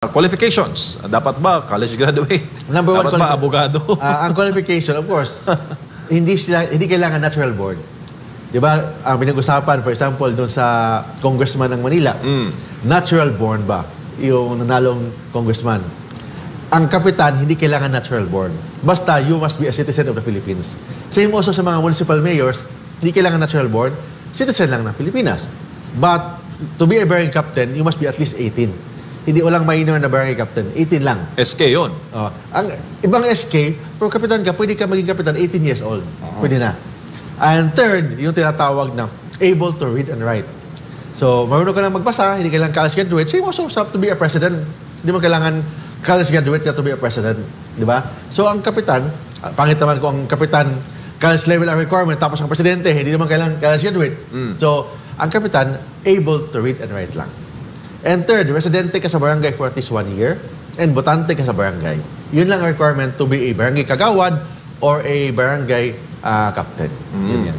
Qualifications. Dapat ba college graduate? Number one, dapat ba abogado? Ang qualification, of course, hindi kailangan natural born. Di ba, ang pinag-usapan, for example, doon sa congressman ng Manila, natural born ba yung nanalong congressman? Ang kapitan, hindi kailangan natural born. Basta, you must be a citizen of the Philippines. Same also sa mga municipal mayors, hindi kailangan natural born, citizen lang ng Pilipinas. But, to be a barangay captain, you must be at least 18. Hindi walang minor na barangay captain. 18 lang. SK yun. Ang ibang SK, pero kapitan ka, pwede ka maging kapitan 18 years old. Pwede na. And third, yung tinatawag na able to read and write. So, marunong ka lang magbasa, hindi kailangan college graduate. Same also to be a president. Hindi mo kailangan college graduate to be a president. Di ba? So, ang kapitan, pangit naman kung ang kapitan, college level ang requirement, tapos ang presidente, hindi naman kailangan college graduate. So, ang kapitan, able to read and write lang. And third, residente ka sa barangay for at least 1 year and botante ka sa barangay. Yun lang ang requirement to be a barangay kagawad or a barangay captain. Yun yan.